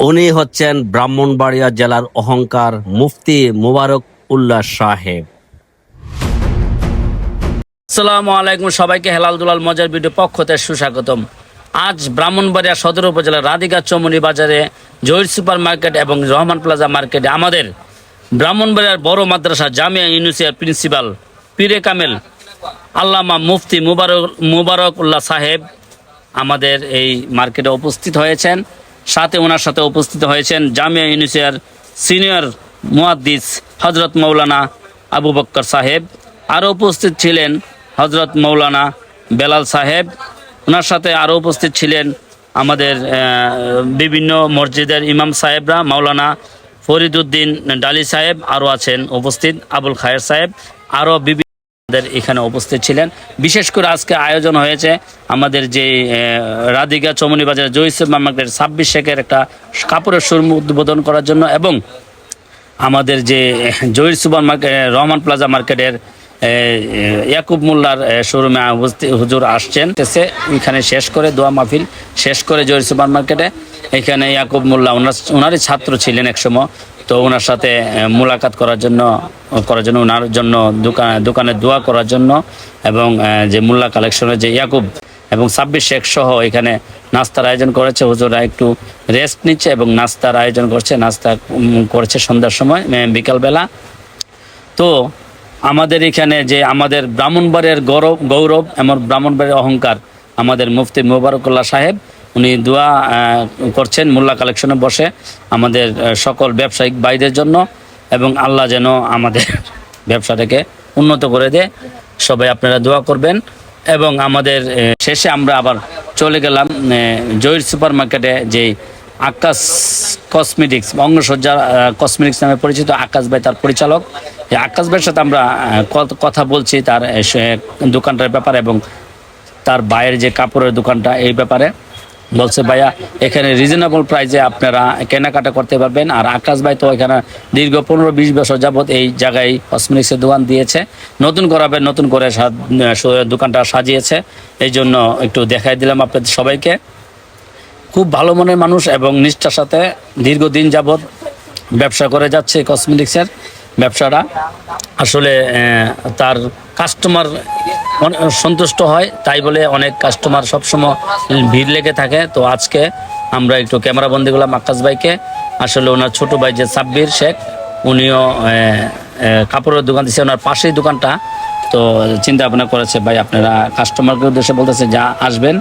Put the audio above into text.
উনি হচ্ছেন ব্রাহ্মণবাড়িয়া জেলার অহংকার মুফতি মোবারক উল্লাহ সাহেব। আসসালামু আলাইকুম, সবাইকে হেলাল দুলাল মজার ভিডিও পক্ষ থেকে সুস্বাগতম। আজ ব্রাহ্মণবাড়িয়া সদর উপজেলার রাধিকা চৌমুহনী বাজারে জহির সুপার মার্কেট এবং রহমান প্লাজা মার্কেটে আমাদের ব্রাহ্মণবাড়িয়ার বড় মাদ্রাসা জামিয়া ইউনুসিয়ার প্রিন্সিপাল পীরে কামেল আল্লামা মুফতি মোবারক উল্লাহ সাহেব আমাদের এই মার্কেটে উপস্থিত হয়েছেন। সাথে ওনার সাথে উপস্থিত হয়েছেন জামিয়া ইউনুসিয়ার সিনিয়র মুহাদ্দিস হজরত মৌলানা আবু বক্কর সাহেব। আরও উপস্থিত ছিলেন হজরত মৌলানা বেলাল সাহেব। ওনার সাথে আরও উপস্থিত ছিলেন আমাদের বিভিন্ন মসজিদের ইমাম সাহেবরা, মৌলানা ফরিদুদ্দিন ডালি সাহেব, আরও আছেন উপস্থিত আবুল খায়ের সাহেব, আরও এখানে উপস্থিত ছিলেন। বিশেষ করে আজকে আয়োজন হয়েছে আমাদের যে রাধিকা চৌমুহনী বাজারে জহির সুপার মার্কেটের 26 শেখের একটা কাপড়ের শোরুম উদ্বোধন করার জন্য, এবং আমাদের যে Zahir super market Rahman plaza মার্কেটের ইয়াকুব মোল্লার শোরুমে হুজুর আসছেন। এখানে শেষ করে দোয়া মাহফিল শেষ করে জহির সুপার মার্কেটে এখানে ইয়াকুব মোল্লা ওনারই ছাত্র ছিলেন একসময়, তো ওনার সাথে মোলাকাত করার জন্য ওনার জন্য দোকানে দোয়া করার জন্য, এবং যে মোল্লা কালেকশনের যে ইয়াকুব এবং 26 শেখ সহ এখানে নাস্তার আয়োজন করেছে। হুজুরা একটু রেস্ট নিচ্ছে এবং নাস্তার আয়োজন করছে, নাস্তা করেছে সন্ধ্যার সময় বিকালবেলা। তো আমাদের এখানে যে আমাদের ব্রাহ্মণবাড়িয়ার গৌরব এবং ব্রাহ্মণবাড়িয়ার অহংকার আমাদের মুফতি মোবারকুল্লাহ সাহেব, উনি দোয়া করছেন মোল্লা কালেকশনে বসে আমাদের সকল ব্যবসায়িক ভাইদের জন্য, এবং আল্লাহ যেন আমাদের ব্যবসাটাকে উন্নত করে দেয়। সবাই আপনারা দোয়া করবেন। এবং আমাদের শেষে আমরা আবার চলে গেলাম জহির সুপার মার্কেটে, যে আকাশ কসমেটিক্স অঙ্গসজ্জা কসমেটিক্স নামে পরিচিত আকাশ ভাই তার পরিচালক। এই আকাশ ভাইয়ের সাথে আমরা কথা বলছি তার দোকানটার ব্যাপারে এবং তার বাইরের যে কাপড়ের দোকানটা এই ব্যাপারে। বলছে ভাইয়া এখানে রিজনেবল প্রাইসে আপনারা কেনাকাটা করতে পারবেন। আর আকাশ ভাই তো এখানে দীর্ঘ 15-20 বছর যাবৎ এই জায়গায় কসমেটিক্সের দোকান দিয়েছে, নতুন করে দোকানটা সাজিয়েছে। এই জন্য একটু দেখাই দিলাম আপনাদের সবাইকে। খুব ভালো মনের মানুষ এবং নিষ্ঠার সাথে দীর্ঘদিন যাবৎ ব্যবসা করে যাচ্ছে কসমেটিক্সের ব্যবসাটা। আসলে তার কাস্টমার সন্তুষ্ট হয়, তাই বলে অনেক কাস্টমার সবসময় ভিড় লেগে থাকে। তো আজকে আমরা একটু ক্যামেরা বন্দি করলাম আকাশ ভাইকে। আসলে ওনার ছোট ভাই যে সাব্বির শেখ, উনিও কাপড়ের দোকান দিচ্ছে ওনার পাশেই দোকানটা। তো চিন্তা ভাবনা করেছে ভাই আপনারা কাস্টমারকে উদ্দেশ্যে বলতেছে যা আসবেন